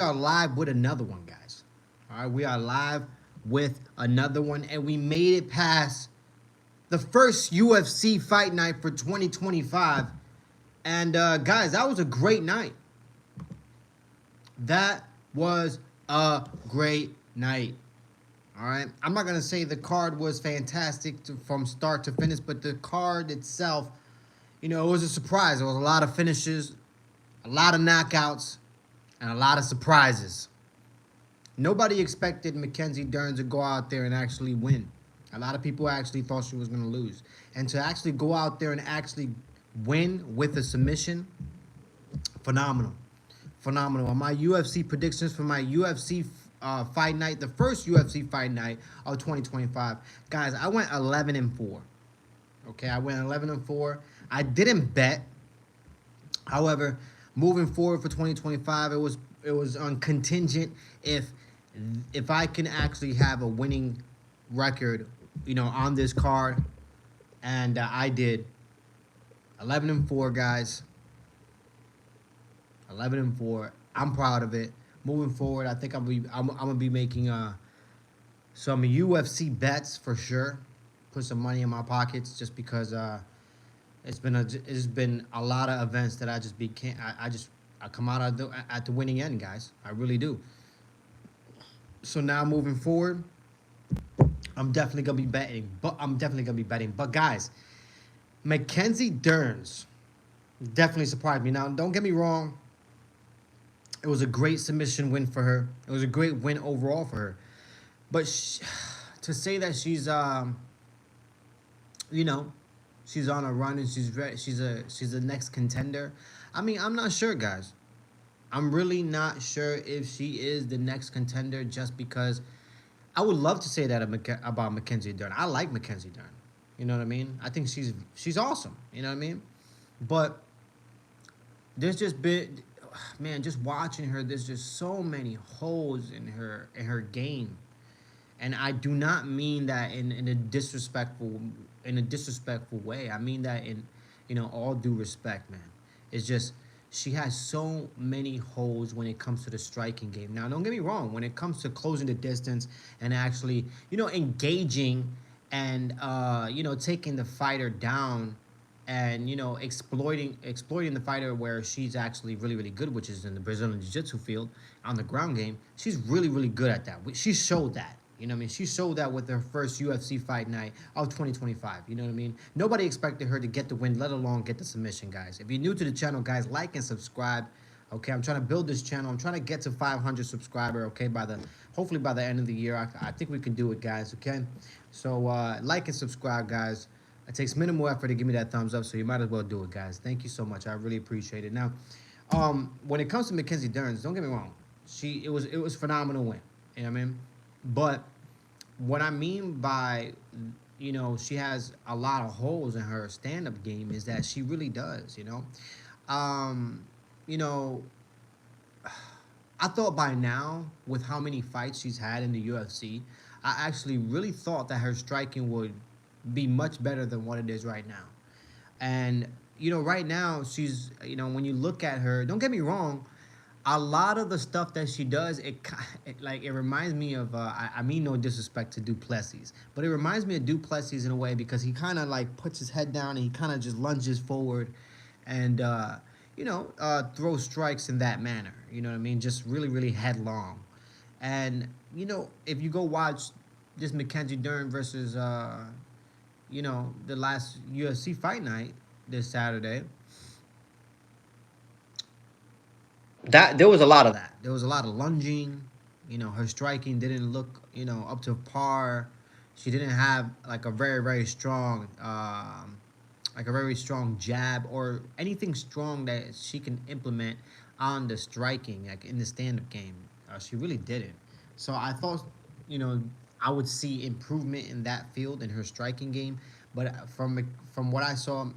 are live with another one, guys. All right, we are live with another one, and we made it past the first UFC fight night for 2025. And guys, that was a great night. That was a great night. All right, I'm not gonna say the card was fantastic from start to finish, but the card itself, it was a surprise. There was a lot of finishes, a lot of knockouts, and a lot of surprises. Nobody expected Mackenzie Dern to go out there and actually win. A lot of people actually thought she was going to lose. And to actually go out there and actually win with a submission, phenomenal. Phenomenal. On my UFC predictions for my UFC fight night, the first UFC fight night of 2025, guys, I went 11-4. Okay, I went 11-4. I didn't bet. However, moving forward for 2025, it was on contingent if I can actually have a winning record, on this card, and I did 11-4, guys. 11-4. I'm proud of it. Moving forward, I think I'm gonna be making some UFC bets for sure. Put some money in my pockets just because it's been a lot of events that I just became I come out at the winning end, guys. I really do. So now moving forward, I'm definitely gonna be betting. But guys, Mackenzie Dern's definitely surprised me. Now, don't get me wrong. It was a great submission win for her. It was a great win overall for her. But to say that you know, she's on a run and she's a next contender. I mean, I'm not sure, guys. I'm really not sure if she is the next contender just because I would love to say that about Mackenzie Dern. I like Mackenzie Dern. You know what I mean? I think she's awesome. You know what I mean? But there's just been, man, just watching her. There's just so many holes in her game, and I do not mean that in a disrespectful way. I mean that in all due respect, man. It's just she has so many holes when it comes to the striking game. Now, don't get me wrong. When it comes to closing the distance and actually engaging and taking the fighter down and exploiting the fighter where she's actually really really good, which is in the Brazilian Jiu-Jitsu field on the ground game. She's really really good at that. She showed that. You know what I mean? She showed that with her first UFC fight night of 2025. You know what I mean? Nobody expected her to get the win, let alone get the submission, guys. If you're new to the channel, guys, like and subscribe. Okay, I'm trying to build this channel. I'm trying to get to 500 subscriber. Okay, hopefully by the end of the year, I think we can do it, guys. Okay, so like and subscribe, guys. It takes minimal effort to give me that thumbs up, so you might as well do it, guys. Thank you so much. I really appreciate it. Now, when it comes to Mackenzie Dern, don't get me wrong. It was phenomenal win. You know what I mean? But what I mean by she has a lot of holes in her stand-up game is that she really does. Um, you know, I thought by now with how many fights she's had in the UFC, I actually really thought that her striking would be much better than what it is right now. And right now she's when you look at her, don't get me wrong, a lot of the stuff that she does, it reminds me of I mean no disrespect to Duplessis, but it reminds me of Duplessis in a way because he kind of like puts his head down and he kind of just lunges forward and throws strikes in that manner. You know what I mean? Just really really headlong. And if you go watch this Mackenzie Dern versus the last UFC fight night this Saturday, that there was a lot of that. There was a lot of lunging. Her striking didn't look, up to par. She didn't have like a very, very strong, jab or anything strong that she can implement on the striking, like in the stand-up game. She really didn't. So I thought, you know, I would see improvement in that field in her striking game, but from what I saw,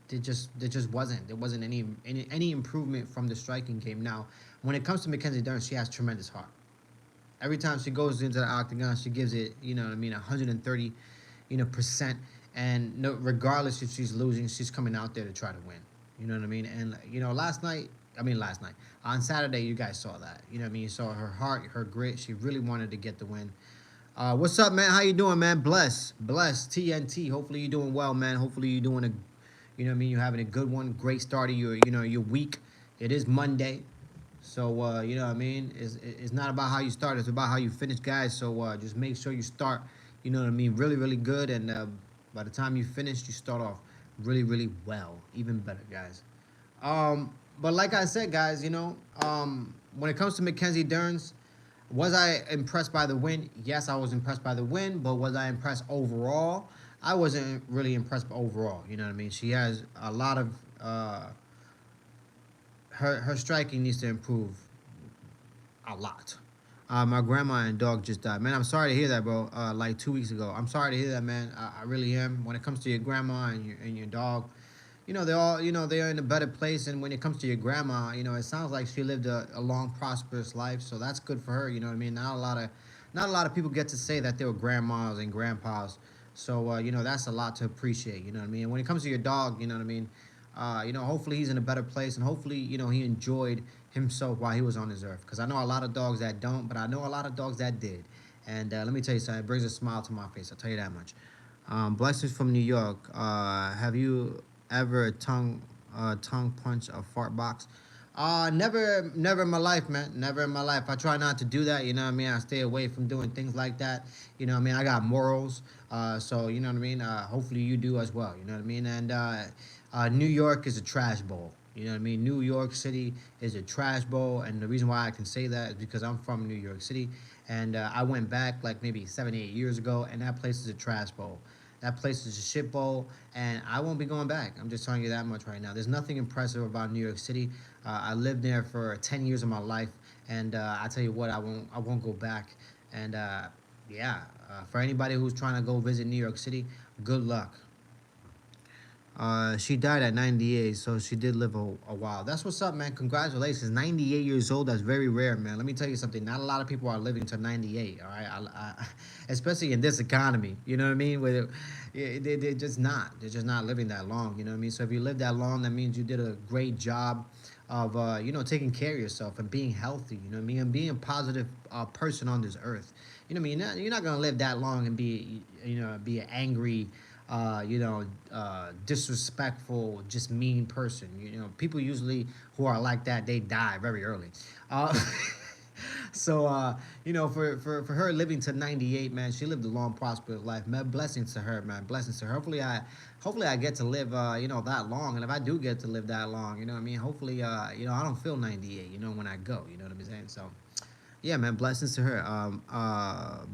there just wasn't. There wasn't any improvement from the striking game. Now, when it comes to Mackenzie Dern, she has tremendous heart. Every time she goes into the octagon, she gives it, 130, percent. And no, regardless if she's losing, she's coming out there to try to win. You know what I mean? And last night, I mean, last night. On Saturday, you guys saw that. You know what I mean? You saw her heart, her grit. She really wanted to get the win. What's up, man? How you doing, man? Bless TNT. Hopefully you're doing well, man. Hopefully you're doing a, you know what I mean. You're having a good one. Great start of your, your week. It is Monday, so you know what I mean. It's not about how you start. It's about how you finish, guys. So just make sure you start. You know what I mean. Really, really good, and by the time you finish, you start off really, really well. Even better, guys. But like I said, guys, when it comes to Mackenzie Dern, was I impressed by the win? Yes, I was impressed by the win, but was I impressed overall? I wasn't really impressed overall. You know what I mean? She has a lot of her striking needs to improve a lot. My grandma and dog just died. Man, I'm sorry to hear that, bro. Like 2 weeks ago. I'm sorry to hear that, man. I really am. When it comes to your grandma and your dog, they're all, they're in a better place. And when it comes to your grandma, it sounds like she lived a long, prosperous life. So that's good for her. You know what I mean? Not a lot of people get to say that they were grandmas and grandpas. So that's a lot to appreciate. You know what I mean? And when it comes to your dog, you know what I mean. Hopefully he's in a better place, and hopefully he enjoyed himself while he was on this earth. Because I know a lot of dogs that don't, but I know a lot of dogs that did. And let me tell you something, it brings a smile to my face. I'll tell you that much. Blessings from New York. Have you ever tongue punch a fart box? Never in my life, man. Never in my life. I try not to do that. You know what I mean? I stay away from doing things like that. You know what I mean? I got morals. So you know what I mean? Hopefully you do as well. You know what I mean? And New York is a trash bowl. You know what I mean? New York City is a trash bowl, and the reason why I can say that is because I'm from New York City, and I went back like maybe 7, 8 years ago, and that place is a trash bowl. That place is a shit bowl, and I won't be going back. I'm just telling you that much right now. There's nothing impressive about New York City. I lived there for 10 years of my life, and I tell you what, I won't go back. And yeah, for anybody who's trying to go visit New York City, good luck. She died at 98, so she did live a while. That's what's up, man. Congratulations. 98 years old, that's very rare, man. Let me tell you something. Not a lot of people are living to 98, all right? Especially in this economy, you know what I mean? Where they're just not. They're just not living that long, you know what I mean? So if you live that long, that means you did a great job of, taking care of yourself and being healthy, you know what I mean? And being a positive person on this earth. You know what I mean? You're not going to live that long and be an angry, disrespectful, just mean person. People usually who are like that, they die very early. Uh, so, for her living to 98, man, she lived a long, prosperous life. Man, blessings to her, man. Blessings to her. Hopefully I get to live, that long. And if I do get to live that long, you know what I mean? Hopefully, I don't feel 98, when I go, you know what I'm saying? So, yeah, man, blessings to her.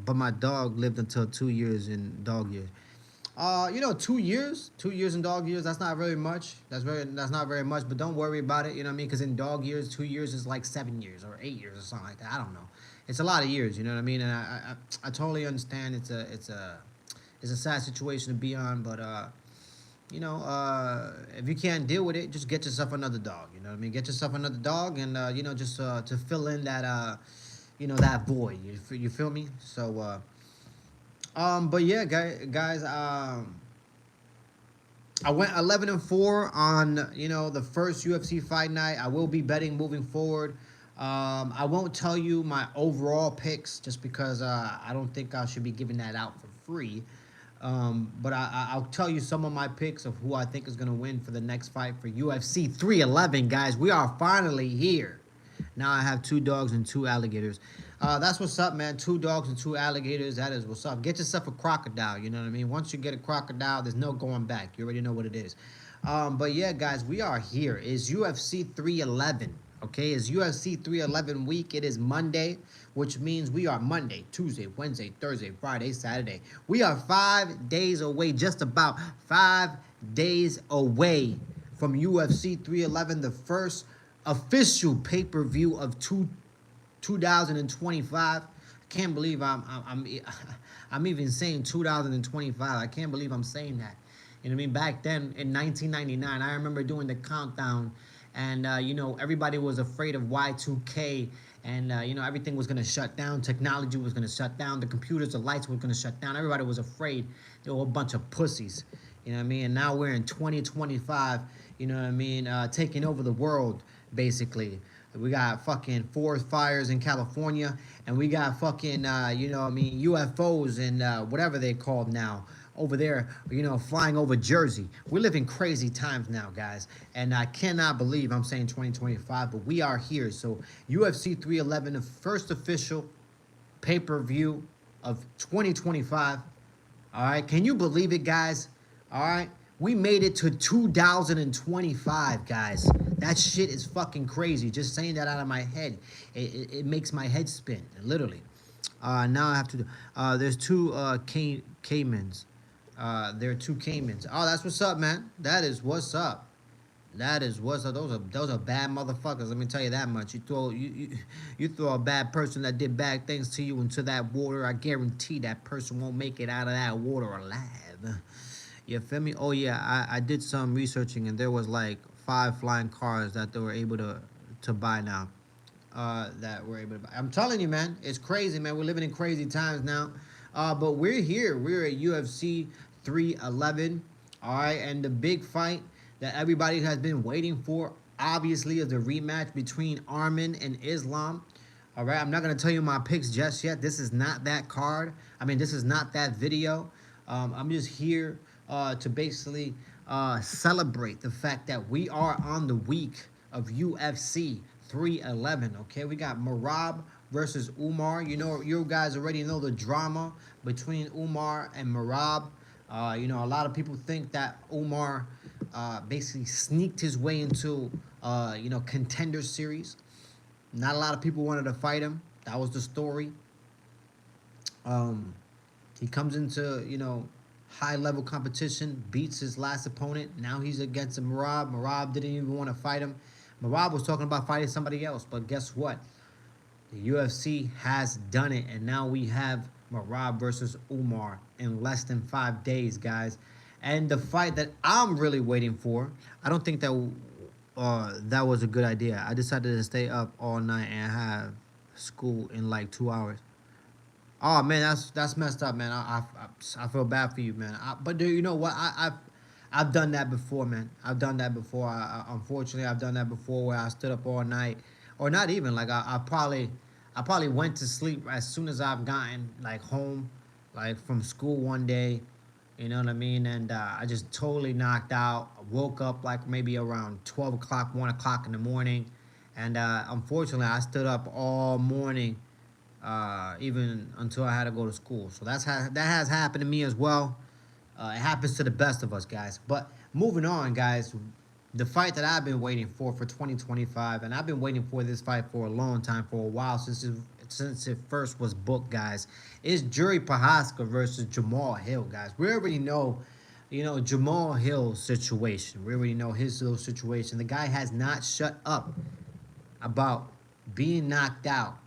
But my dog lived until 2 years in dog years. 2 years, 2 years in dog years. That's not very much. That's not very much. But don't worry about it. You know what I mean? Because in dog years, 2 years is like 7 years or 8 years or something like that. I don't know. It's a lot of years. You know what I mean? And I totally understand. It's a sad situation to be on. But if you can't deal with it, just get yourself another dog. You know what I mean? Get yourself another dog, and just to fill in that that void. You feel me? So. But yeah, guys, I went 11-4 on the first UFC fight night. I will be betting moving forward. I won't tell you my overall picks just because I don't think I should be giving that out for free. But I'll tell you some of my picks of who I think is gonna win for the next fight for UFC 311, guys. We are finally here. Now I have 2 dogs and 2 alligators. That's what's up, man. 2 dogs and 2 alligators. That is what's up. Get yourself a crocodile. You know what I mean? Once you get a crocodile, there's no going back. You already know what it is. But yeah, guys, we are here. It's UFC 311. Okay, it's UFC 311 week. It is Monday, which means we are Monday, Tuesday, Wednesday, Thursday, Friday, Saturday. We are 5 days away, just about 5 days away from UFC 311, the first official pay-per-view of 2025. I can't believe I'm even saying 2025. I can't believe I'm saying that. You know what I mean? Back then in 1999, I remember doing the countdown, and everybody was afraid of Y2K, and everything was gonna shut down. Technology was gonna shut down. The computers, the lights were gonna shut down. Everybody was afraid. They were a bunch of pussies. You know what I mean? And now we're in 2025. You know what I mean? Taking over the world. basically. We got fucking forest fires in California, and we got fucking, UFOs and whatever they called now over there, flying over Jersey. We live in crazy times now, guys, and I cannot believe I'm saying 2025, but we are here. So UFC 311, the first official pay-per-view of 2025. All right, can you believe it, guys? All right, we made it to 2025, guys. That shit is fucking crazy. Just saying that out of my head, it makes my head spin, literally. Now I have to. There's two Caymans. There are two Caymans. Oh, that's what's up, man. That is what's up. That is what's up. Those are bad motherfuckers. Let me tell you that much. You throw a bad person that did bad things to you into that water. I guarantee that person won't make it out of that water alive. You feel me? Oh yeah, I did some researching and there was like 5 flying cars that they were able to buy now. That we're able to buy. I'm telling you, man, it's crazy, man. We're living in crazy times now. But we're here. We're at UFC 311. All right, and the big fight that everybody has been waiting for, obviously, is the rematch between Arman and Islam. All right, I'm not gonna tell you my picks just yet. This is not that card. I mean, this is not that video. I'm just here to basically celebrate the fact that we are on the week of UFC 311. Okay, we got Merab versus Umar. You guys already know the drama between Umar and Merab. A lot of people think that Umar basically sneaked his way into contender series. Not a lot of people wanted to fight him. That was the story. He comes into high level competition, beats his last opponent. Now he's against Merab. Merab didn't even want to fight him. Merab was talking about fighting somebody else, but guess what? The UFC has done it, and now we have Merab versus Umar in less than 5 days, guys. And the fight that I'm really waiting for, I don't think that that was a good idea. I decided to stay up all night and have school in like 2 hours. Oh man, that's messed up, man. I feel bad for you, man. But you know what? I've done that before, man. I've done that before. Unfortunately, I've done that before where I stood up all night, or not even like I probably went to sleep as soon as I've gotten like home, like from school one day. You know what I mean? And I just totally knocked out. I woke up like maybe around 12 o'clock, 1 o'clock in the morning. And unfortunately, I stood up all morning, even until I had to go to school. So that has happened to me as well. It happens to the best of us, guys. But moving on, guys, the fight that I've been waiting for 2025, and I've been waiting for this fight for a long time, for a while, since it first was booked, guys, is Jiri Prochazka versus Jamahal Hill, guys. We already know, Jamahal Hill's situation. We already know his little situation. The guy has not shut up about being knocked out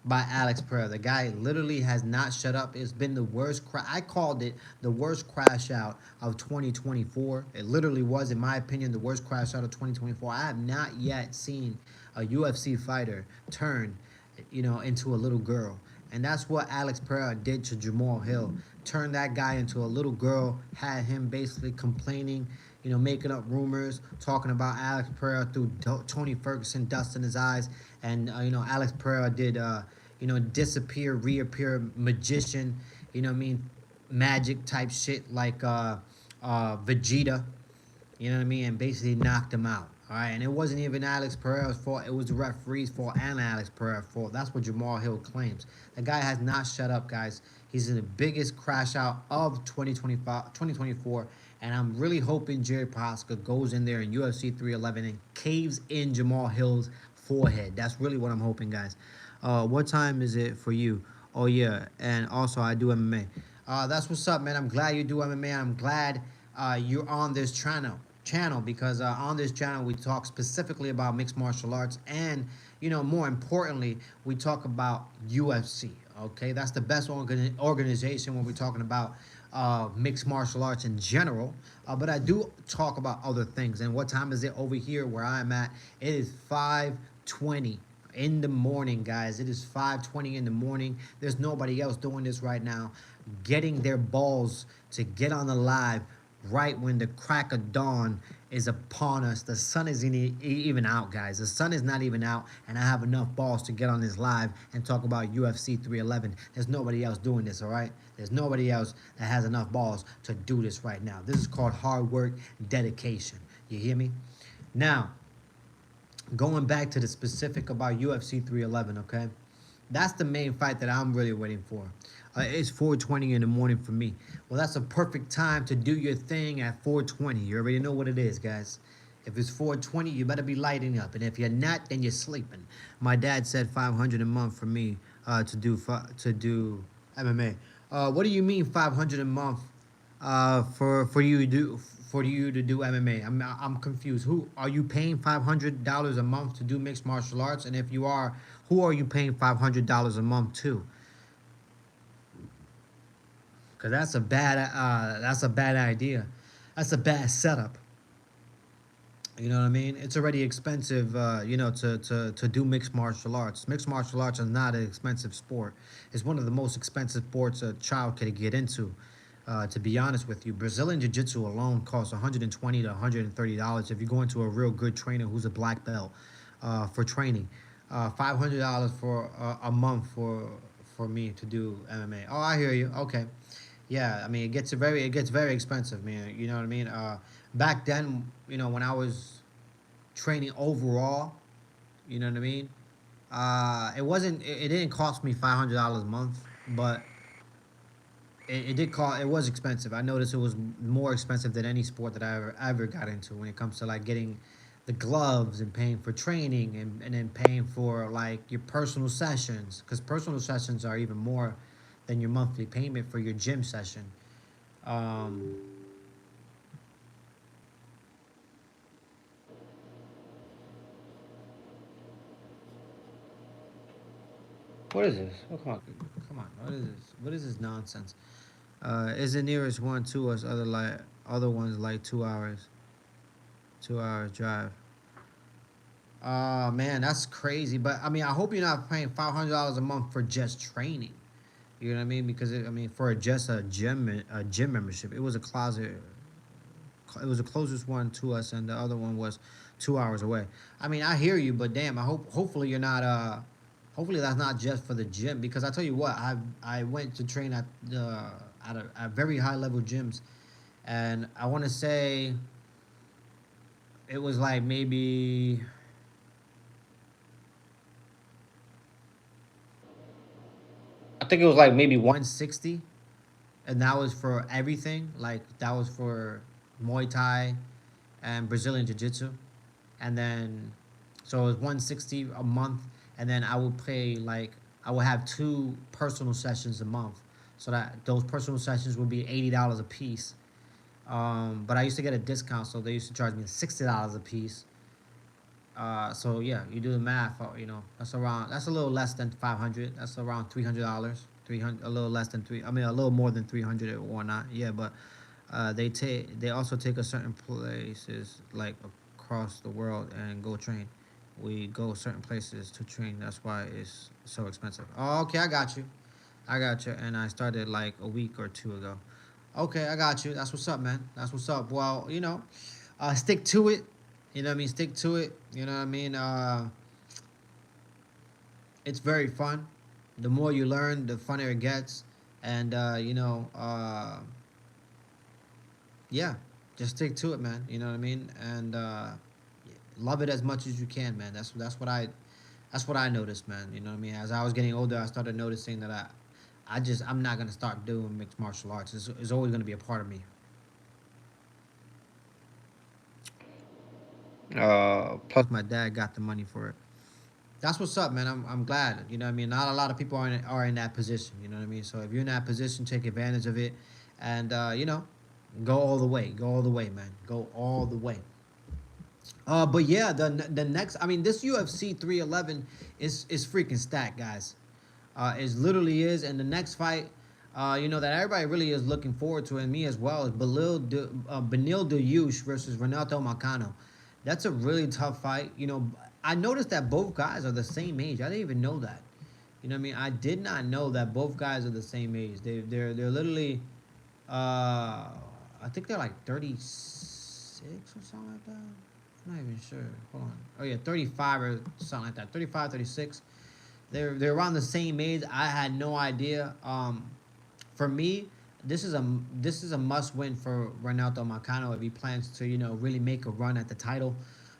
by Alex Pereira. The guy literally has not shut up. It's been the worst I called it the worst crash out of 2024. It literally was, in my opinion, the worst crash out of 2024. I have not yet seen a UFC fighter turn, into a little girl. And that's what Alex Pereira did to Jamahal Hill. Turned that guy into a little girl, had him basically complaining, making up rumors, talking about Alex Pereira through Tony Ferguson, dust in his eyes. And, Alex Pereira did, disappear, reappear, magician, magic type shit like Vegeta, and basically knocked him out. All right, and it wasn't even Alex Pereira's fault. It was the referee's fault and Alex Pereira's fault. That's what Jamahal Hill claims. The guy has not shut up, guys. He's in the biggest crash out of 2024, and I'm really hoping Jiri Prochazka goes in there in UFC 311 and caves in Jamahal Hill's forehead. That's really what I'm hoping, guys. What time is it for you? Oh, yeah, and also I do MMA. That's what's up, man. I'm glad you do MMA. I'm glad you're on this channel because on this channel we talk specifically about mixed martial arts, and more importantly, we talk about UFC. Okay, that's the best organization when we're talking about mixed martial arts in general. But I do talk about other things. And what time is it over here where I'm at? It is 5:20 in the morning, guys. It is 5:20 in the morning. There's nobody else doing this right now, getting their balls to get on the live right when the crack of dawn is upon us. The sun isn't even out, guys. The sun is not even out, and I have enough balls to get on this live and talk about UFC 311. There's nobody else doing this, all right? There's nobody else that has enough balls to do this right now. This is called hard work, dedication. You hear me? Now, going back to the specific about UFC 311, okay? That's the main fight that I'm really waiting for. It's 4:20 in the morning for me. Well, that's a perfect time to do your thing at 4:20. You already know what it is, guys. If it's 4:20, you better be lighting up, and if you're not, then you're sleeping. My dad said 500 a month for me to do MMA. What do you mean 500 a month for you to do MMA? I'm confused. Who are you paying $500 a month to do mixed martial arts? And if you are, who are you paying $500 a month to? Because that's a bad idea. That's a bad setup. You know what I mean? It's already expensive, to do mixed martial arts. Mixed martial arts is not an expensive sport. It's one of the most expensive sports a child could get into. To be honest with you, Brazilian Jiu Jitsu alone costs $120 to $130 if you go into a real good trainer who's a black belt for training. $500 for a month for me to do MMA. Oh, I hear you. Okay, yeah. I mean, it gets very expensive, man. You know what I mean? Back then, when I was training overall, you know what I mean? It didn't cost me $500 a month, but it was expensive. I noticed it was more expensive than any sport that I ever got into when it comes to like getting the gloves and paying for training and then paying for like your personal sessions, because personal sessions are even more than your monthly payment for your gym session. Um, what is this? Oh, come on. What is this? What is this nonsense? Is the nearest one to us? Other ones like 2 hours, 2 hours drive. Man, that's crazy. But I mean, I hope you're not paying $500 a month for just training. You know what I mean? Because for just a gym membership, it was a closet. It was the closest one to us, and the other one was 2 hours away. I mean, I hear you, but damn, hopefully you're not. Hopefully that's not just for the gym, because I tell you what, I went to train at very high level gyms, and I want to say it was like maybe, I think it was like maybe 160, and that was for everything. Like that was for Muay Thai and Brazilian Jiu Jitsu, and then so it was 160 a month, and then I would pay like I would have two personal sessions a month, so that those personal sessions would be $80 a piece. But I used to get a discount, so they used to charge me $60 a piece. So yeah, you do the math. That's a little less than 500. That's around $300. 300, a little less than three. I mean, a little more than 300 or not. Yeah, but they also take us certain places like across the world and go train. We go certain places to train. That's why it's so expensive. Oh, okay, I got you. I got you. And I started like a week or two ago. Okay, I got you. That's what's up, man. That's what's up. Well, stick to it. You know what I mean? Stick to it. You know what I mean? It's very fun. The more you learn, the funnier it gets. And yeah, just stick to it, man. You know what I mean? And love it as much as you can, man. That's what I noticed, man. You know what I mean? As I was getting older, I started noticing that I'm not gonna start doing mixed martial arts. It's always gonna be a part of me. Plus, my dad got the money for it. That's what's up, man. I'm glad. You know what I mean? Not a lot of people are in that position. You know what I mean? So if you're in that position, take advantage of it, and go all the way. Go all the way, man. Go all the way. But yeah, the next, I mean, this UFC 311 is freaking stacked, guys. It literally is, and the next fight, that everybody really is looking forward to, and me as well, is Benil Dariush versus Renato Marcano. That's a really tough fight. I noticed that both guys are the same age. I didn't even know that. You know what I mean? I did not know that both guys are the same age. They're literally uh, I think they're like 36 or something like that. I'm not even sure. Hold on. Oh yeah, 35 or something like that. 35, 36. They're around the same age. I had no idea. For me, this is a must win for Ronaldo Marcano if he plans to really make a run at the title.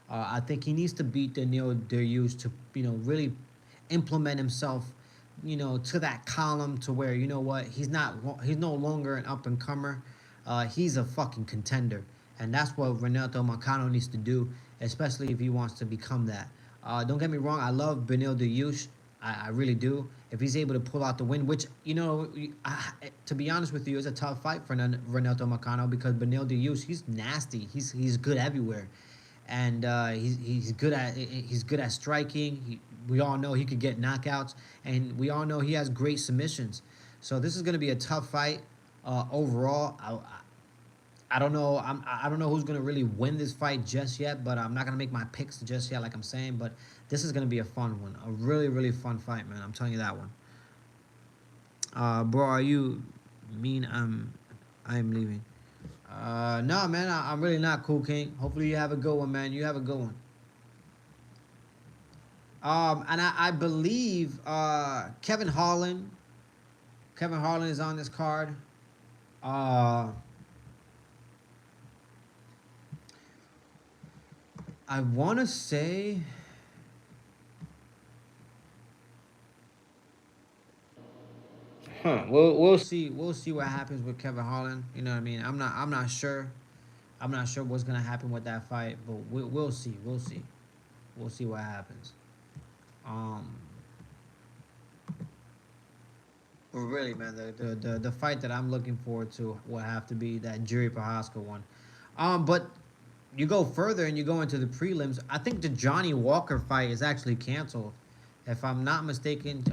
I think he needs to beat Daniil Dariush to really implement himself to that column to where what he's no longer an up and comer. He's a fucking contender, and that's what Ronaldo Marcano needs to do, especially if he wants to become that. Don't get me wrong, I love Benil Dariush. I really do. If he's able to pull out the win, which to be honest with you, is a tough fight for Ronaldo Marcano because Benil Dariush, he's nasty. He's good everywhere, and he's good at striking. We all know he could get knockouts, and we all know he has great submissions. So this is going to be a tough fight overall. I don't know. I don't know who's gonna really win this fight just yet, but I'm not gonna make my picks just yet, like I'm saying. But this is gonna be a fun one, a really really fun fight, man. I'm telling you that one. Bro, are you mean I'm leaving? No, man. I'm really not, Cool King. Hopefully you have a good one, man. You have a good one. And I believe Kevin Holland. Kevin Holland is on this card. Uh, I want to say. Huh. We'll see. We'll see what happens with Kevin Holland. You know what I mean? I'm not sure. I'm not sure what's gonna happen with that fight, but we'll see. We'll see. We'll see what happens. Um. But really, man, the fight that I'm looking forward to will have to be that Jiri Prohaska one. But you go further and you go into the prelims. I think the Johnny Walker fight is actually canceled. If I'm not mistaken,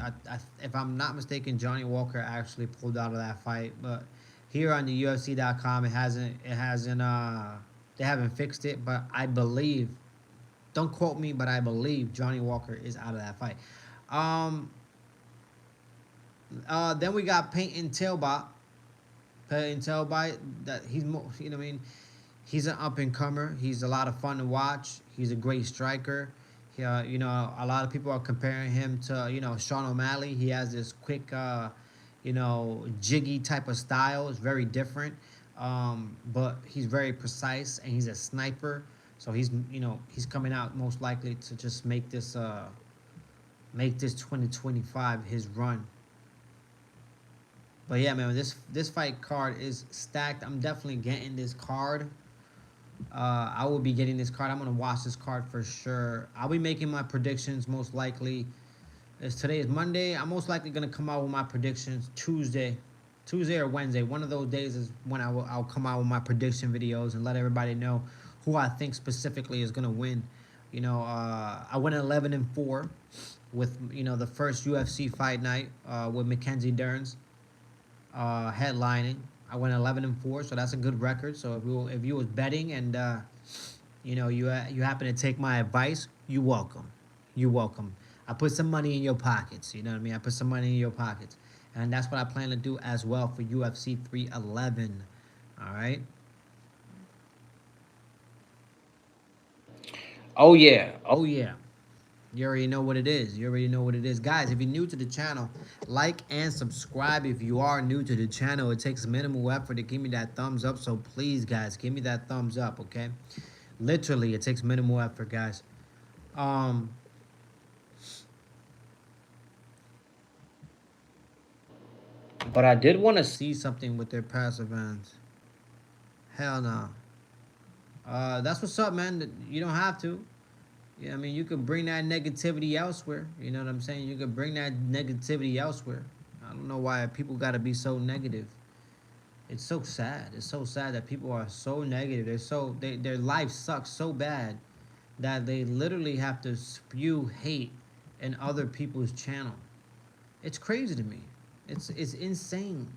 if I'm not mistaken, Johnny Walker actually pulled out of that fight. But here on the UFC.com, they haven't fixed it. But I believe, don't quote me, but I believe Johnny Walker is out of that fight. Um, then we got Peyton Tailbot. Peyton Tailbot, that you know what I mean, he's an up and comer. He's a lot of fun to watch. He's a great striker. A lot of people are comparing him to Sean O'Malley. He has this quick, jiggy type of style. It's very different, but he's very precise and he's a sniper. So he's coming out most likely to just make this 2025 his run. But yeah, man, this fight card is stacked. I'm definitely getting this card. I will be getting this card. I'm gonna watch this card for sure. I'll be making my predictions most likely. As today is Monday, I'm most likely gonna come out with my predictions Tuesday or Wednesday. One of those days is when I'll come out with my prediction videos and let everybody know who I think specifically is gonna win. I went 11-4 with the first UFC fight night with Mackenzie Dern headlining. I went 11-4, so that's a good record. So if you was betting and you happen to take my advice, you welcome. You welcome. I put some money in your pockets. You know what I mean? I put some money in your pockets, and that's what I plan to do as well for UFC 311. All right. Oh yeah. Oh yeah. You already know what it is. You already know what it is. Guys, if you're new to the channel, like and subscribe. If you are new to the channel, it takes minimal effort to give me that thumbs up. So please, guys, give me that thumbs up, okay? Literally, it takes minimal effort, guys. Um, but I did want to see something with their past events. Hell no. That's what's up, man. You don't have to. Yeah, I mean, you could bring that negativity elsewhere. You know what I'm saying? You could bring that negativity elsewhere. I don't know why people got to be so negative. It's so sad. It's so sad that people are so negative. Their life sucks so bad that they literally have to spew hate in other people's channel. It's crazy to me. It's insane.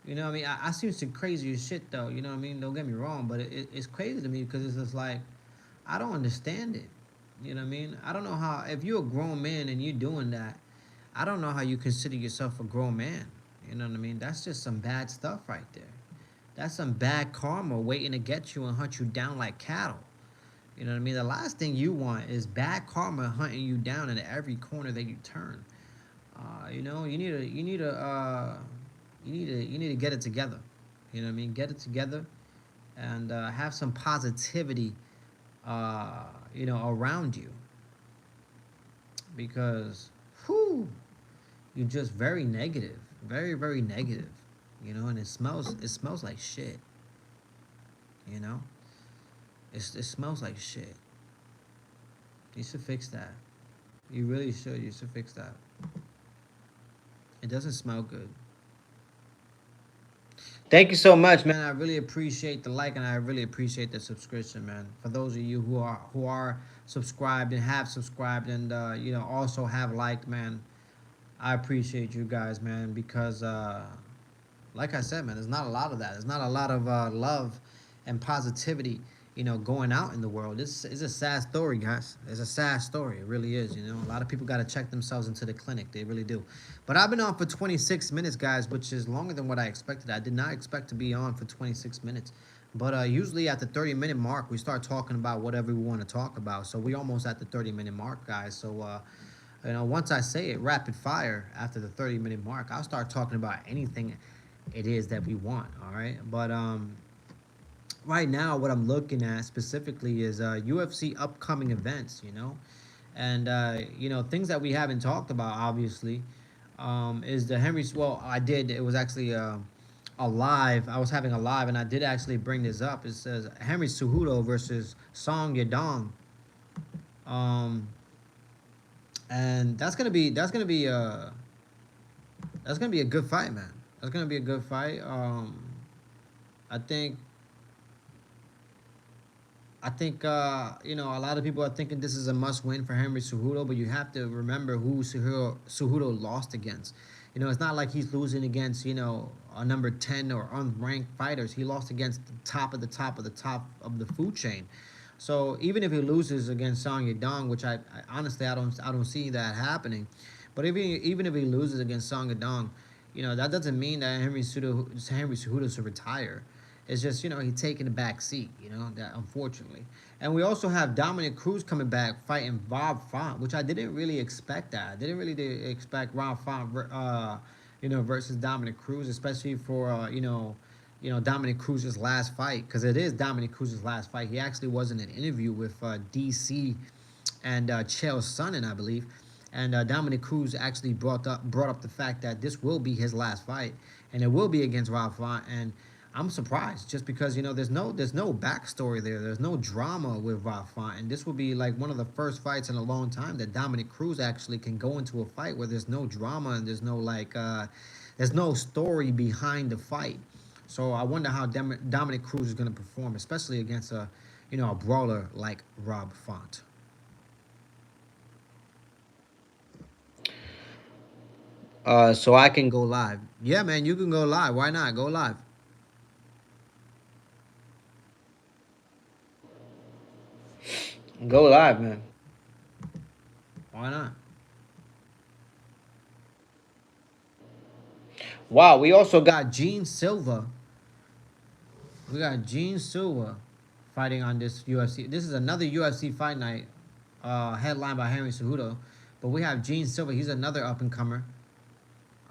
You know what I mean? I seen some crazy shit though. You know what I mean? Don't get me wrong, but it's crazy to me because it's just like I don't understand it. You know what I mean? I don't know how, if you're a grown man and you're doing that, I don't know how you consider yourself a grown man. You know what I mean? That's just some bad stuff right there. That's some bad karma waiting to get you and hunt you down like cattle. You know what I mean? The last thing you want is bad karma hunting you down in every corner that you turn. You know, you need to get it together. You know what I mean? Get it together and have some positivity, you know, around you because, whew, you're just very negative, very very negative. You know, and it smells like shit. You know, it smells like shit. You should fix that. You really should. You should fix that. It doesn't smell good. Thank you so much, man. I really appreciate the like and I really appreciate the subscription, man. For those of you who are subscribed and have subscribed and you know also have liked, man, I appreciate you guys, man, because like I said, man, there's not a lot of that. There's not a lot of love and positivity, you know, going out in the world. This is a sad story, guys. It's a sad story. It really is. You know, a lot of people got to check themselves into the clinic. They really do. But I've been on for 26 minutes, guys, which is longer than what I expected. I did not expect to be on for 26 minutes. But usually at the 30-minute mark, we start talking about whatever we want to talk about. So we almost at the 30-minute mark, guys. So you know, once I say it rapid fire after the 30-minute mark, I'll start talking about anything it is that we want. All right, but right now what I'm looking at specifically is UFC upcoming events. You know, and you know things that we haven't talked about. Obviously, is the Henry. Well, I did. It was actually a live. I was having a live, and I did actually bring this up. It says Henry Cejudo versus Song Yadong. Um, and that's gonna be a good fight, man. That's gonna be a good fight. I think you know a lot of people are thinking this is a must win for Henry Cejudo, but you have to remember who Cejudo lost against. You know, it's not like he's losing against you know a number 10 or unranked fighters. He lost against the top of the top of the top of the food chain. So even if he loses against Song Yadong, which I honestly I don't see that happening, but even if he loses against Song Yadong, you know that doesn't mean that Henry Cejudo should retire. It's just you know he's taking the back seat. You know that unfortunately, and we also have Dominic Cruz coming back fighting Rob Font, which I didn't really expect that. I didn't really expect Rob Font, you know, versus Dominic Cruz, especially for you know Dominic Cruz's last fight because it is Dominic Cruz's last fight. He actually was in an interview with DC and Chael Sonnen, I believe. And Dominic Cruz actually brought up the fact that this will be his last fight, and it will be against Rob Font. And I'm surprised just because you know there's no backstory there. There's no drama with Rob Font, and this will be like one of the first fights in a long time that Dominic Cruz actually can go into a fight where there's no drama and there's no there's no story behind the fight. So I wonder how Dominic Cruz is going to perform, especially against a you know a brawler like Rob Font. So I can go live. Yeah, man, you can go live. Why not? Go live. Go live, man. Why not? Wow, we also got Gene Silva. We got Gene Silva fighting on this UFC. This is another UFC fight night, headlined by Henry Cejudo. But we have Gene Silva. He's another up and comer.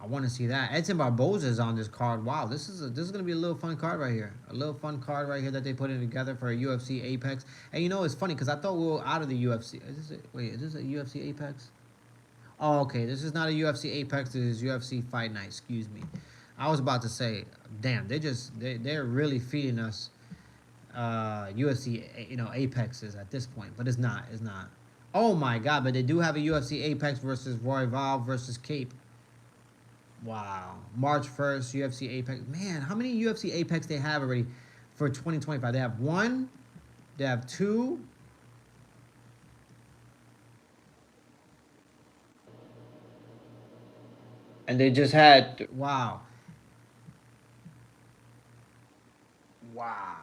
I want to see that. Edson Barboza is on this card. Wow, this is gonna be a little fun card right here. A little fun card right here that they put in together for a UFC Apex. And you know it's funny because I thought we were out of the UFC. Is this a UFC Apex? Oh, okay. This is not a UFC Apex. This is UFC Fight Night. Excuse me. I was about to say, damn, they're really feeding us UFC you know Apexes at this point, but it's not. It's not. Oh my god! But they do have a UFC Apex versus Royval versus Cape. Wow. March 1st, UFC Apex. Man, how many UFC Apex they have already for 2025? They have one, they have two. And they just had wow. Wow.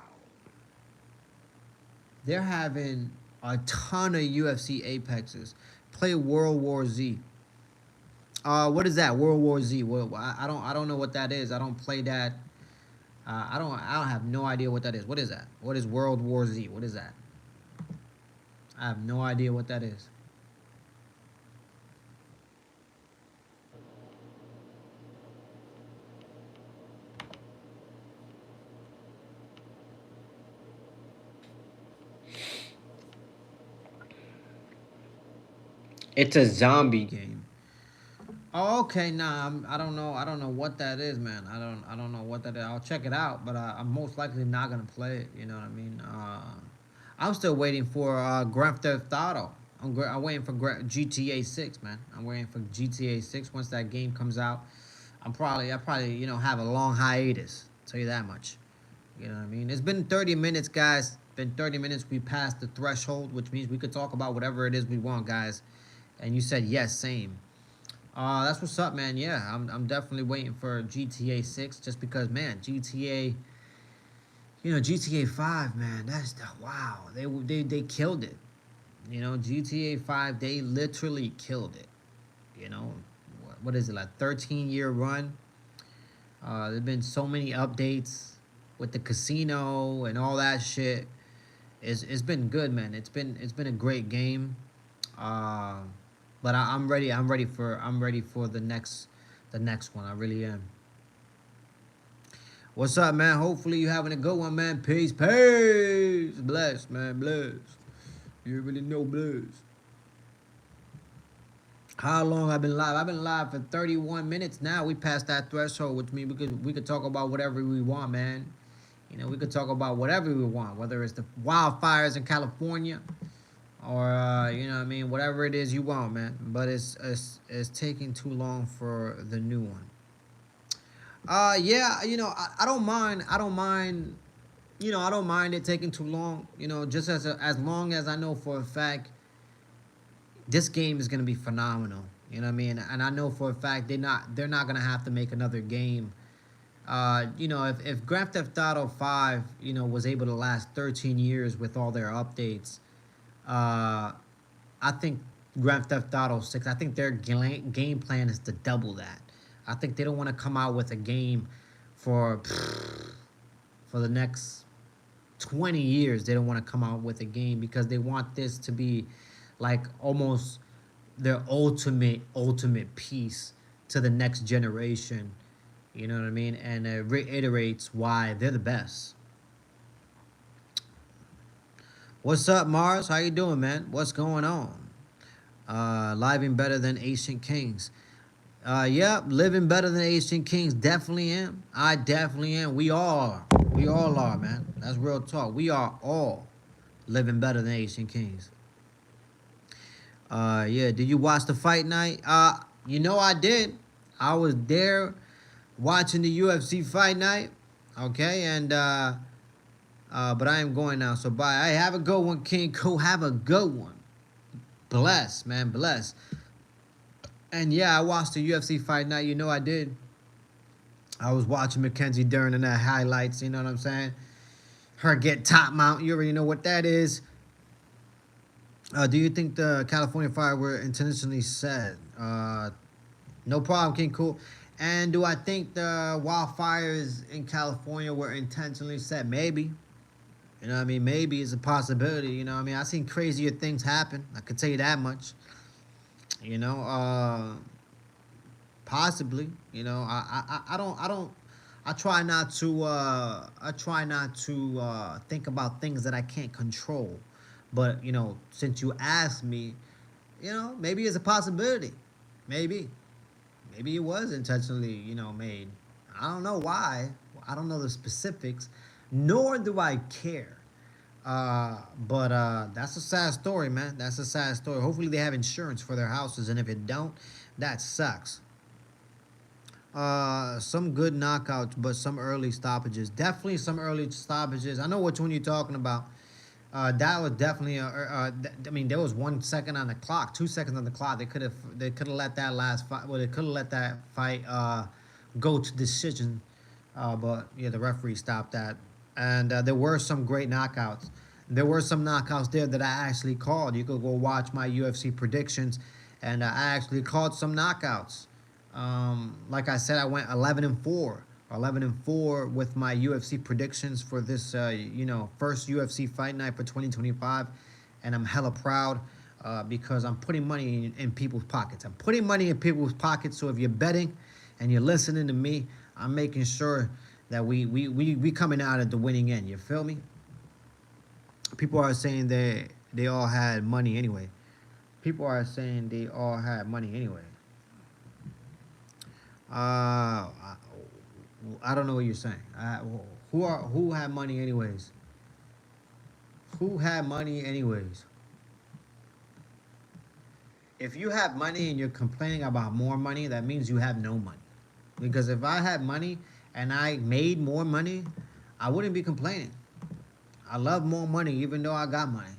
They're having a ton of UFC Apexes. Play World War Z. What is that? World War Z. Well, I don't know what that is. I don't play that. I don't have no idea what that is. What is that? What is World War Z? What is that? I have no idea what that is. It's a zombie game. Oh, okay. Nah, I don't know. I don't know what that is, man. I don't know what that is. I'll check it out, but I'm most likely not gonna play it. You know what I mean? I'm still waiting for Grand Theft Auto. I'm waiting for GTA 6, man. I'm waiting for GTA 6. Once that game comes out, I probably have a long hiatus. Tell you that much. You know what I mean? It's been 30 minutes, guys. Been 30 minutes. We passed the threshold, which means we could talk about whatever it is we want, guys. And you said yes, same. That's what's up, man. Yeah, I'm definitely waiting for GTA 6 just because, man, GTA 5, man. That's the wow. They killed it. GTA 5, they literally killed it. You know, what is it, like 13-year run? There've been so many updates with the casino and all that shit. It's been good, man. It's been a great game. Uh, but I'm ready for the next one. I really am. What's up, man? Hopefully you having a good one, man. Peace, peace. Bless, man, bless. You really know bless. How long I've been live? I've been live for 31 minutes now. We passed that threshold, which means we could talk about whatever we want, man. We could talk about whatever we want, whether it's the wildfires in California or you know what I mean, whatever it is you want, man. But it's taking too long for the new one. Yeah, I don't mind. I don't mind it taking too long. Just as long as I know for a fact this game is gonna be phenomenal. You know what I mean? And I know for a fact they're not gonna have to make another game. If Grand Theft Auto 5, was able to last 13 years with all their updates, uh, I think Grand Theft Auto 6, I think their game plan is to double that. I think they don't want to come out with a game for for the next 20 years. They don't want to come out with a game because they want this to be like almost their ultimate piece to the next generation. You know what I mean? And it reiterates why they're the best. What's up, Mars? How you doing, man? What's going on? Living better than Ancient Kings. Yep, living better than Ancient Kings. Definitely am. I definitely am. We all are. We all are, man. That's real talk. We are all living better than Ancient Kings. Yeah. Did you watch the fight night? I did. I was there watching the UFC fight night. Okay, and but I am going now. So bye. I have a good one, King Cool. Have a good one. Bless, man. Bless. And yeah, I watched the UFC fight night. I did. I was watching Mackenzie Dern and that highlights. You know what I'm saying? Her get top mount. You already know what that is. Do you think the California fire were intentionally set? No problem, King Cool. And do I think the wildfires in California were intentionally set? Maybe. You know what I mean? Maybe it's a possibility. You know what I mean? I've seen crazier things happen. I could tell you that much. You know, possibly. I try not to think about things that I can't control. But since you asked me, maybe it's a possibility. Maybe. Maybe it was intentionally, made. I don't know why. I don't know the specifics, nor do I care. But that's a sad story, man. That's a sad story. Hopefully they have insurance for their houses, and if it don't, that sucks. Some good knockouts, but some early stoppages. Definitely some early stoppages. I know which one you're talking about. That was definitely I mean, there was 1 second on the clock, 2 seconds on the clock. They could have let that last fight. Well, they could have let that fight go to decision, but yeah, the referee stopped that. And there were some great knockouts. There were some knockouts there that I actually called. You could go watch my UFC predictions, and I actually called some knockouts. Like I said, I went 11-4. 11-4 with my UFC predictions for this, first UFC fight night for 2025, and I'm hella proud because I'm putting money in people's pockets. I'm putting money in people's pockets. So if you're betting and you're listening to me, I'm making sure that we coming out at the winning end. You feel me? People are saying they all had money anyway. People are saying they all had money anyway. I don't know what you're saying. Who had money anyways? Who had money anyways? If you have money and you're complaining about more money, that means you have no money. Because if I had money and I made more money, I wouldn't be complaining. I love more money even though I got money.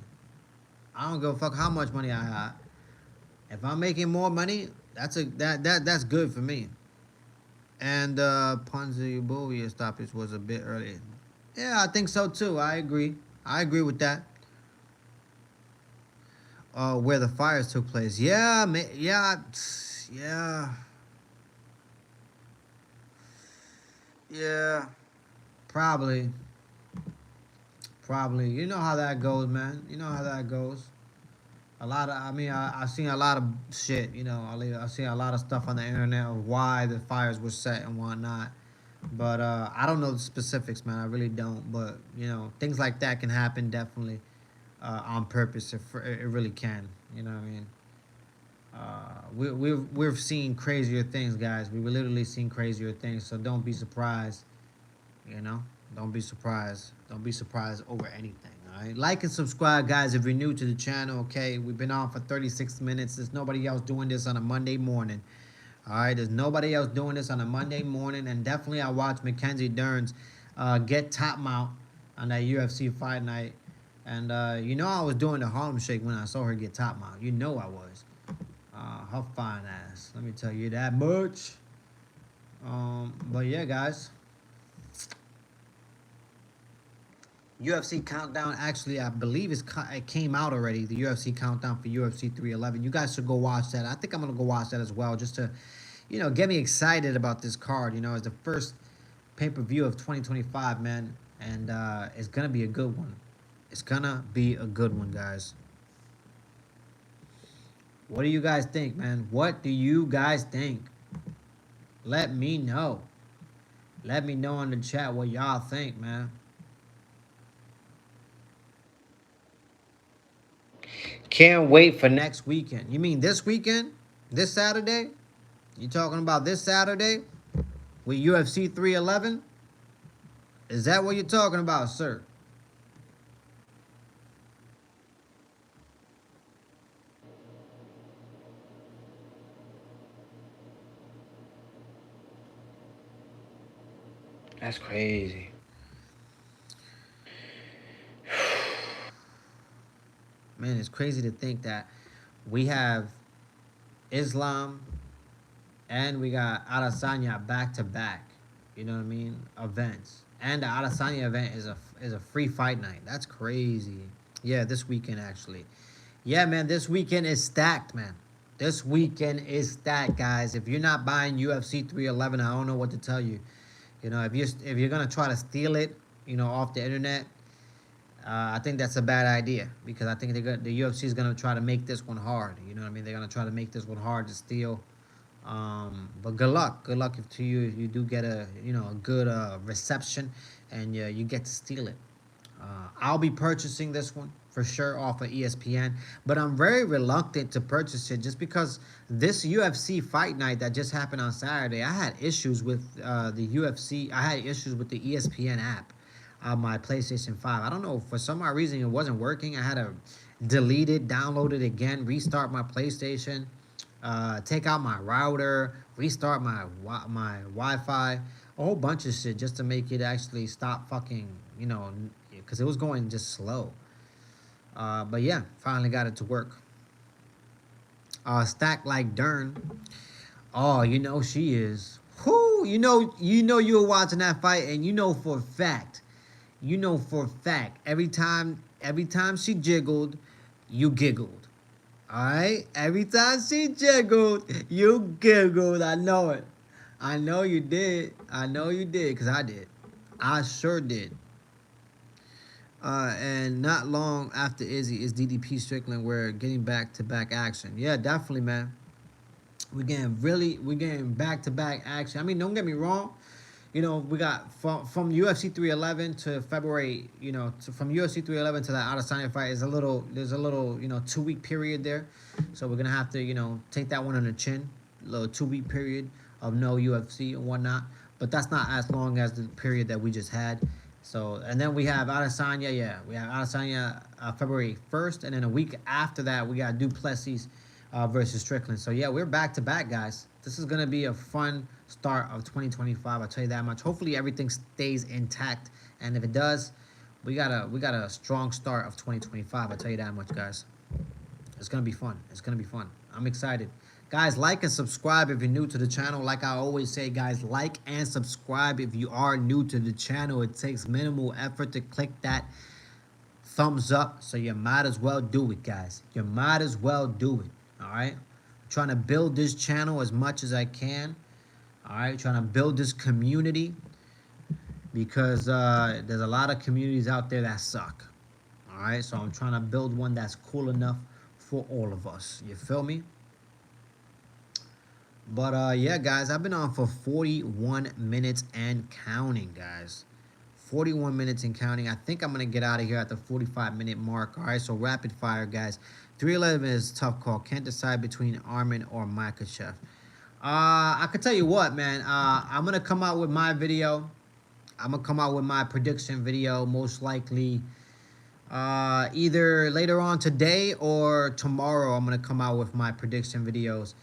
I don't give a fuck how much money I have. If I'm making more money, that's good for me. And Ponzi Bovia stoppage was a bit early. Yeah, I think so too. I agree. I agree with that. Where the fires took place. Yeah, yeah, yeah. Probably, probably. You know how that goes, man. You know how that goes. I've seen a lot of shit. I've seen a lot of stuff on the internet of why the fires were set and whatnot. But I don't know the specifics, man. I really don't. But things like that can happen definitely on purpose. If it really can. You know what I mean? We've seen crazier things, guys. We've literally seen crazier things. So don't be surprised. You know, don't be surprised. Don't be surprised over anything. All right, like and subscribe, guys, if you're new to the channel. Okay, we've been on for 36 minutes. There's nobody else doing this on a Monday morning. All right, there's nobody else doing this on a Monday morning, and definitely I watched Mackenzie Dern get top mount on that UFC fight night, and I was doing the Harlem Shake when I saw her get top mount. You know I was. Her fine ass. Let me tell you that much. But yeah, guys. UFC countdown, actually, I believe it came out already. The UFC countdown for UFC 311. You guys should go watch that. I think I'm gonna go watch that as well, just to, get me excited about this card. It's the first pay-per-view of 2025, man, and it's gonna be a good one. It's gonna be a good one, guys. What do you guys think, man? What do you guys think? Let me know. Let me know in the chat what y'all think, man. Can't wait for next weekend. You mean this weekend? This Saturday? You talking about this Saturday with UFC 311? Is that what you're talking about, sir? That's crazy. Man, it's crazy to think that we have Islam and we got Adesanya back to back. You know what I mean? Events. And the Adesanya event is a free fight night. That's crazy. Yeah, this weekend actually. Yeah, man, this weekend is stacked, man. This weekend is stacked, guys. If you're not buying UFC 311, I don't know what to tell you. If you're gonna try to steal it, off the internet, I think that's a bad idea because I think the UFC is gonna try to make this one hard. You know what I mean? They're gonna try to make this one hard to steal. But good luck. Good luck to you if you do get a good reception and you get to steal it. I'll be purchasing this one for sure off of ESPN, but I'm very reluctant to purchase it just because this UFC fight night that just happened on Saturday, I had issues with the UFC. I had issues with the ESPN app on my PlayStation 5. I don't know, for some odd reason it wasn't working. I had to delete it, download it again, restart my PlayStation, take out my router, restart my Wi-Fi, a whole bunch of shit just to make it actually stop fucking, because it was going just slow. But yeah, finally got it to work. Stack like Dern. Oh, she is. Whoo, you were watching that fight, and for a fact, every time she jiggled, you giggled. All right, every time she jiggled, you giggled. I know it. I know you did. I know you did, because I did. I sure did. And not long after Izzy is DDP Strickland. We're getting back to back action. Yeah, definitely, man. We're getting back to back action. I mean, don't get me wrong. You know, we got from UFC 311 to February. You know, from UFC 311 to that Adesanya fight is a little. There's a little 2 week period there, so we're gonna have to take that one on the chin. A little 2 week period of no UFC and whatnot. But that's not as long as the period that we just had. So, and then we have Adesanya. Yeah, we have Adesanya February 1st, and then a week after that we got Duplessis versus Strickland. So yeah, we're back to back, guys. This is gonna be a fun start of 2025. I'll tell you that much. Hopefully everything stays intact, and if it does, we got a strong start of 2025. I'll tell you that much, guys. It's gonna be fun. It's gonna be fun. I'm excited. Guys, like and subscribe if you're new to the channel. Like I always say, guys, like and subscribe if you are new to the channel. It takes minimal effort to click that thumbs up, so you might as well do it, guys. You might as well do it. All right, I'm trying to build this channel as much as I can. All right, trying to build this community, because there's a lot of communities out there that suck. All right, so I'm trying to build one that's cool enough for all of us. You feel me? But yeah, guys, I've been on for 41 minutes and counting, guys. 41 minutes and counting. I think I'm going to get out of here at the 45-minute mark. All right, so rapid fire, guys. 311 is a tough call. Can't decide between Arman or Makhachev. I could tell you what, man. I'm going to come out with my video. I'm going to come out with my prediction video, most likely either later on today or tomorrow. I'm going to come out with my prediction videos.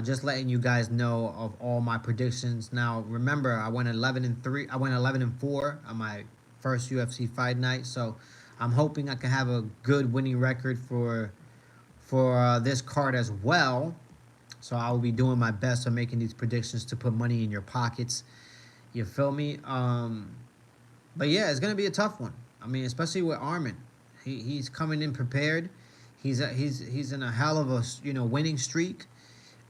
Just letting you guys know of all my predictions. Now, remember, I went 11-3. I went 11-4 on my first UFC fight night. So, I'm hoping I can have a good winning record for this card as well. So, I will be doing my best on making these predictions to put money in your pockets. You feel me? But yeah, it's gonna be a tough one. I mean, especially with Arman. He's coming in prepared. He's in a hell of a winning streak.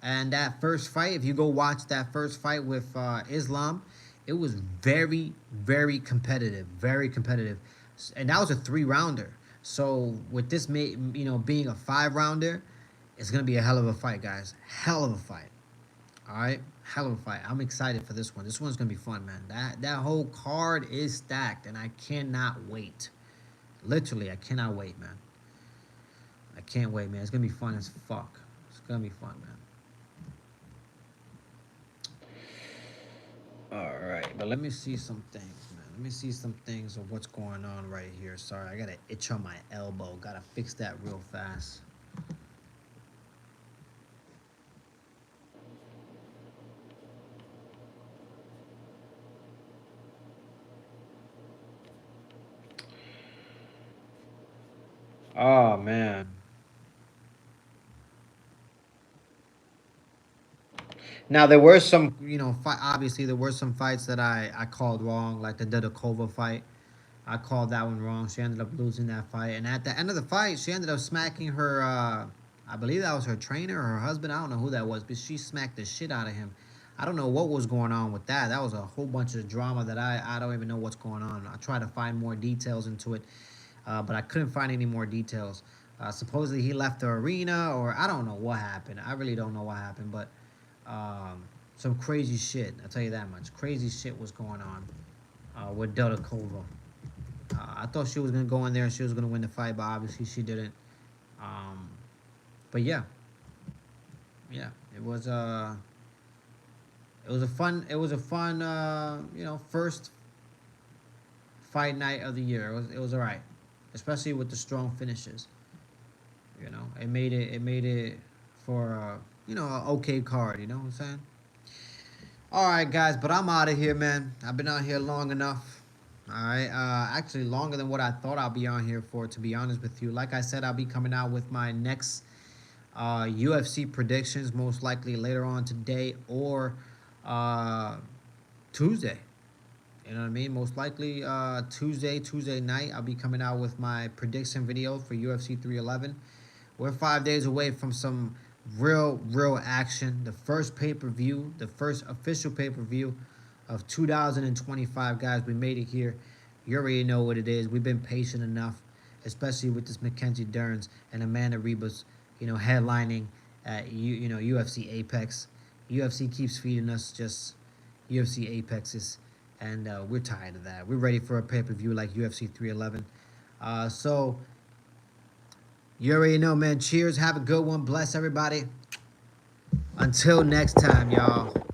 And that first fight, if you go watch that first fight with Islam, it was very, very competitive. Very competitive. And that was a 3-rounder. So with this being a 5-rounder, it's going to be a hell of a fight, guys. Hell of a fight. All right? Hell of a fight. I'm excited for this one. This one's going to be fun, man. That whole card is stacked, and I cannot wait. Literally, I cannot wait, man. I can't wait, man. It's going to be fun as fuck. It's going to be fun, man. All right, but let me see some things, man. Let me see some things of what's going on right here. Sorry, I got an itch on my elbow. Got to fix that real fast. Oh, man. Now, there were some, obviously there were some fights that I called wrong, like the Dudakova fight. I called that one wrong. She ended up losing that fight. And at the end of the fight, she ended up smacking her, I believe that was her trainer or her husband. I don't know who that was, but she smacked the shit out of him. I don't know what was going on with that. That was a whole bunch of drama that I don't even know what's going on. I tried to find more details into it, but I couldn't find any more details. Supposedly he left the arena, or I don't know what happened. I really don't know what happened, but some crazy shit. I'll tell you that much. Crazy shit was going on with Dudakova. I thought she was gonna go in there and she was gonna win the fight, but obviously she didn't. But yeah, it was a fun first fight night of the year. It was alright, especially with the strong finishes. It made it for an okay card. You know what I'm saying? All right, guys, but I'm out of here, man. I've been out here long enough. All right, actually longer than what I thought I'll be on here for, to be honest with you. Like I said, I'll be coming out with my next UFC predictions, most likely later on today or Tuesday. You know what I mean? Most likely Tuesday night, I'll be coming out with my prediction video for UFC 311. We're 5 days away from some real action. The first pay-per-view, the first official pay-per-view of 2025, guys. We made it here. You already know what it is. We've been patient enough, especially with this Mackenzie Dern and Amanda Ribas, headlining at UFC Apex. UFC keeps feeding us just UFC Apexes, and we're tired of that. We're ready for a pay-per-view like UFC 311. So you already know, man. Cheers. Have a good one. Bless everybody. Until next time, y'all.